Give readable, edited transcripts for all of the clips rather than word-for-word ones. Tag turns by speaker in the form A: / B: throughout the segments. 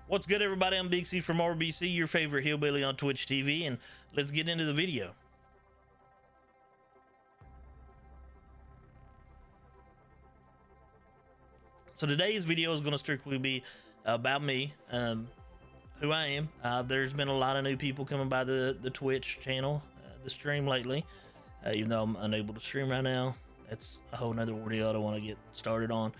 A: What's good, everybody? I'm Big C from RBC, your favorite hillbilly on Twitch TV, and let's get into the video. So today's video is going to strictly be about me, who I am. There's been a lot of new people coming by the Twitch channel, the stream lately, even though I'm unable to stream right now. That's a whole nother ordeal I don't want to get started on.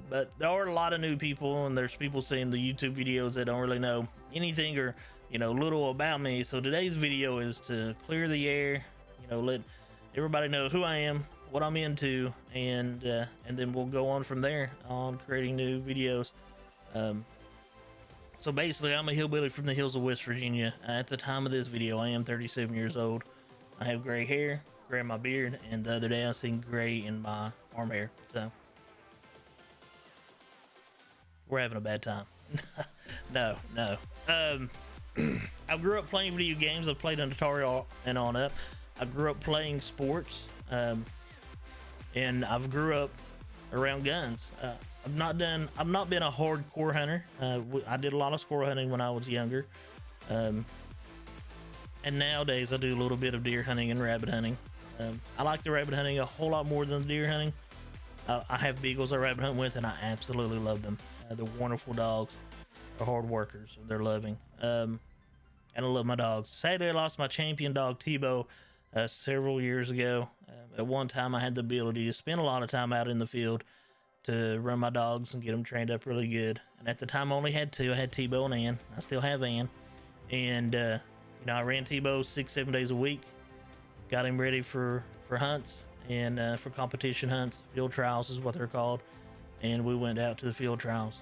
A: But there are a lot of new people, and there's people seeing the YouTube videos that don't really know anything or, little about me. So today's video is to clear the air, let everybody know who I am, what I'm into, and then we'll go on from there on creating new videos. So basically, I'm a hillbilly from the hills of West Virginia. At the time of this video, I am 37 years old. I have gray hair, gray in my beard, and the other day I seen gray in my arm hair. So we're having a bad time. No. I grew up playing video games. I played on Atari and on up. I grew up playing sports, and I've grew up around guns. I've not been a hardcore hunter. I did a lot of squirrel hunting when I was younger, and nowadays I do a little bit of deer hunting and rabbit hunting. I like the rabbit hunting a whole lot more than the deer hunting. I have beagles I rabbit hunt with, and I absolutely love them. They're wonderful dogs. They're hard workers. They're loving. And I love my dogs. Sadly, I lost my champion dog, Tebow, several years ago. At one time, I had the ability to spend a lot of time out in the field to run my dogs and get them trained up really good. And at the time, I only had two. I had Tebow and Ann. I still have Ann. And, I ran Tebow 6-7 days a week. Got him ready for hunts and for competition hunts. Field trials is what they're called. And we went out to the field trials.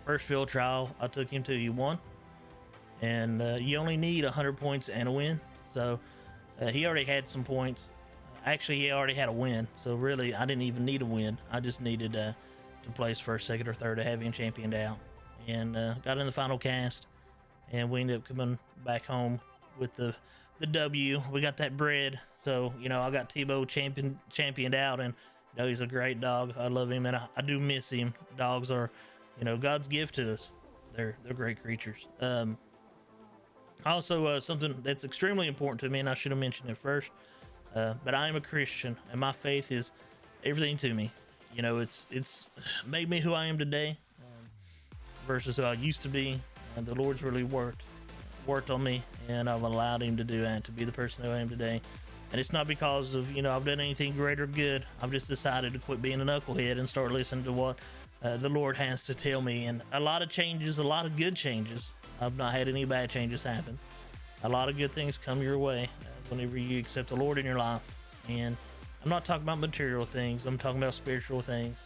A: First field trial I took him to, you won. And you only need 100 points and a win. So he already had some points. Actually, he already had a win. So really, I didn't even need a win. I just needed to place first, second, or third to have him championed out. And got in the final cast. And we ended up coming back home with the W. We got that bread. So, I got Tebow championed out, and he's a great dog. I love him, and I do miss him. Dogs are, God's gift to us. They're great creatures. Also, something that's extremely important to me, and I should have mentioned it first, but I am a Christian, and my faith is everything to me. It's made me who I am today, versus who I used to be. And the Lord's really worked on me, and I've allowed him to do that, to be the person who I am today. And it's not because of, I've done anything great or good. I've just decided to quit being a knucklehead and start listening to what the Lord has to tell me. And a lot of changes, a lot of good changes. I've not had any bad changes happen. A lot of good things come your way whenever you accept the Lord in your life. And I'm not talking about material things. I'm talking about spiritual things.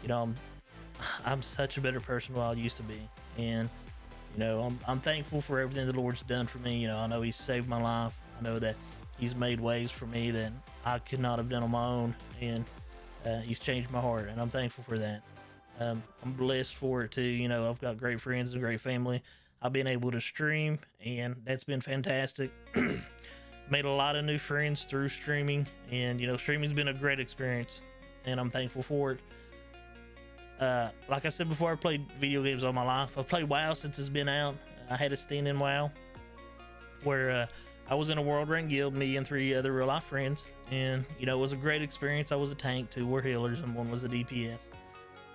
A: I'm such a better person than I used to be. And, I'm thankful for everything the Lord's done for me. I know he's saved my life. I know that he's made ways for me that I could not have done on my own. And he's changed my heart, and I'm thankful for that. I'm blessed for it too. I've got great friends and great family. I've been able to stream, and that's been fantastic. Made a lot of new friends through streaming, and streaming's been a great experience, and I'm thankful for it. Like I said before, I played video games all my life. I've played WoW since it's been out. I had a stint in WoW where I was in a world rank guild, me and 3 other real life friends, and it was a great experience. I was a tank, 2 were healers, and 1 was a DPS.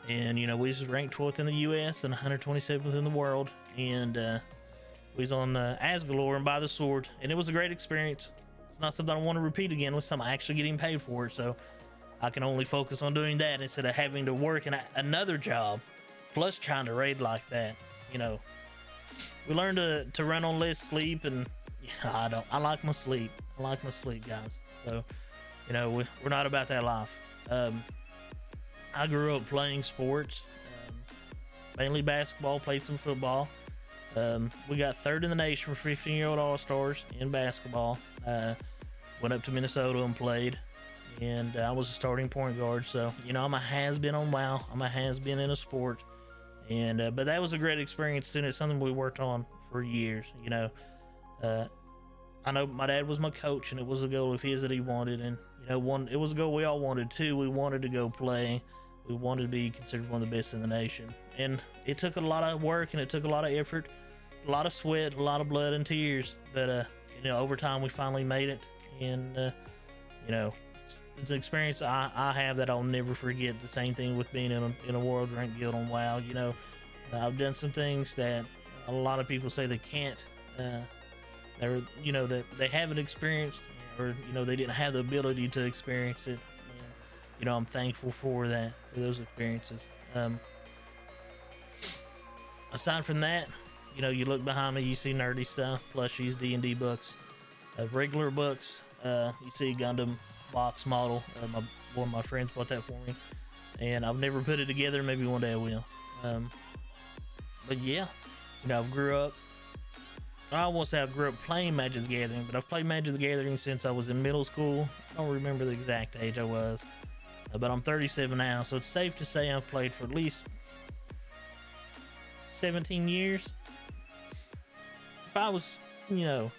A: And we was ranked 12th in the US and 127th in the world, and we was on Asgalore and by the sword, and it was a great experience. It's not something I want to repeat again. It was something I actually getting paid for, so I can only focus on doing that instead of having to work in another job, plus trying to raid like that. We learned to run on less sleep, and I like my sleep. I like my sleep, guys. So, we're not about that life. I grew up playing sports, mainly basketball, played some football. We got 3rd in the nation for 15-year-old All-Stars in basketball. Went up to Minnesota and played. And I was a starting point guard, so I'm a has-been on WoW. I'm a has-been in a sport, and but that was a great experience, and it's something we worked on for years. I know my dad was my coach, and it was a goal of his that he wanted, and it was a goal we all wanted too. We wanted to go play We wanted to be considered one of the best in the nation, and it took a lot of work and it took a lot of effort, a lot of sweat, a lot of blood and tears. But over time we finally made it, and it's an experience I have that I'll never forget. The same thing with being in a world ranked guild on WoW. I've done some things that a lot of people say they can't, that they haven't experienced, or they didn't have the ability to experience it. And, I'm thankful for those experiences. Aside from that, you look behind me, you see nerdy stuff, plushies, D&D books, regular books. You see Gundam box model. One of my friends bought that for me, and I've never put it together. Maybe one day I will. But yeah, I've grew up. I won't say I grew up playing Magic the Gathering, but I've played Magic the Gathering since I was in middle school. I don't remember the exact age I was, but I'm 37 now, so it's safe to say I've played for at least 17 years. If I was, yeah,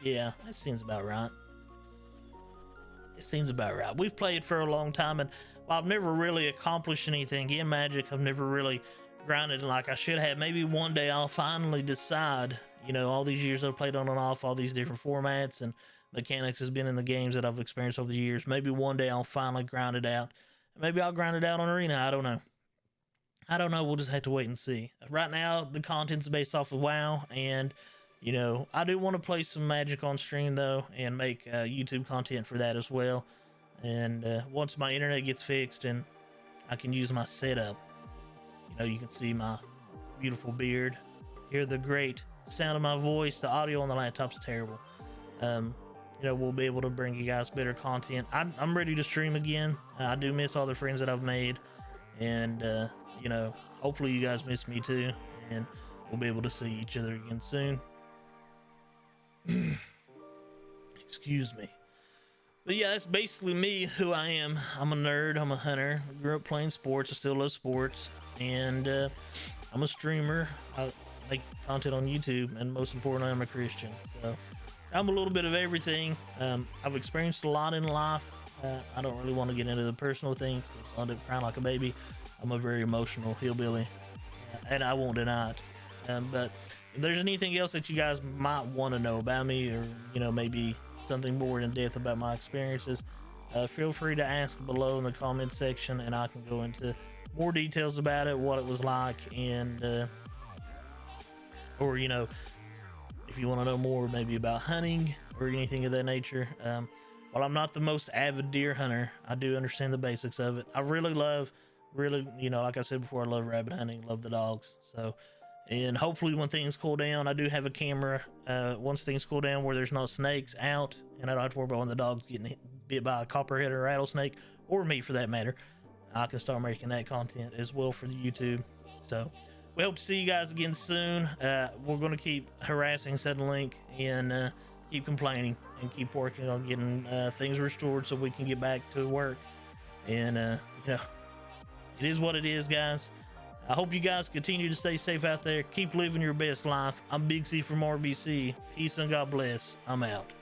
A: that seems about right. It seems about right. We've played for a long time, and while I've never really accomplished anything in Magic, I've never really grinded like I should have. Maybe one day I'll finally decide, all these years I've played on and off, all these different formats and mechanics has been in the games that I've experienced over the years. Maybe one day I'll finally grind it out. Maybe I'll grind it out on Arena. I don't know. We'll just have to wait and see. Right now, the content's based off of WoW, and I do want to play some Magic on stream though, and make YouTube content for that as well. And once my internet gets fixed and I can use my setup, you can see my beautiful beard, hear the great sound of my voice. The audio on the laptop's terrible. We'll be able to bring you guys better content. I'm ready to stream again. I do miss all the friends that I've made, and hopefully you guys miss me too, and we'll be able to see each other again soon. Excuse me. But yeah, that's basically me, who I am. I'm a nerd, I'm a hunter. I grew up playing sports, I still love sports, and I'm a streamer. I make content on YouTube, and most importantly, I'm a Christian. So I'm a little bit of everything. I've experienced a lot in life. I don't really want to get into the personal things. I'll end up crying like a baby. I'm a very emotional hillbilly, and I won't deny it. But if there's anything else that you guys might want to know about me, or maybe something more in depth about my experiences, feel free to ask below in the comment section, and I can go into more details about it, what it was like, and or if you want to know more maybe about hunting or anything of that nature. While I'm not the most avid deer hunter, I do understand the basics of it. I really love, like I said before, I love rabbit hunting, love the dogs. So, and hopefully when things cool down, I do have a camera, once things cool down, where there's no snakes out, and I don't have to worry about when the dog's getting bit by a copperhead or a rattlesnake, or me for that matter. I can start making that content as well for the YouTube. So we hope to see you guys again soon. We're going to keep harassing Link, and keep complaining, and keep working on getting things restored so we can get back to work. And it is what it is, guys. I hope you guys continue to stay safe out there. Keep living your best life. I'm Big C from RBC. Peace and God bless. I'm out.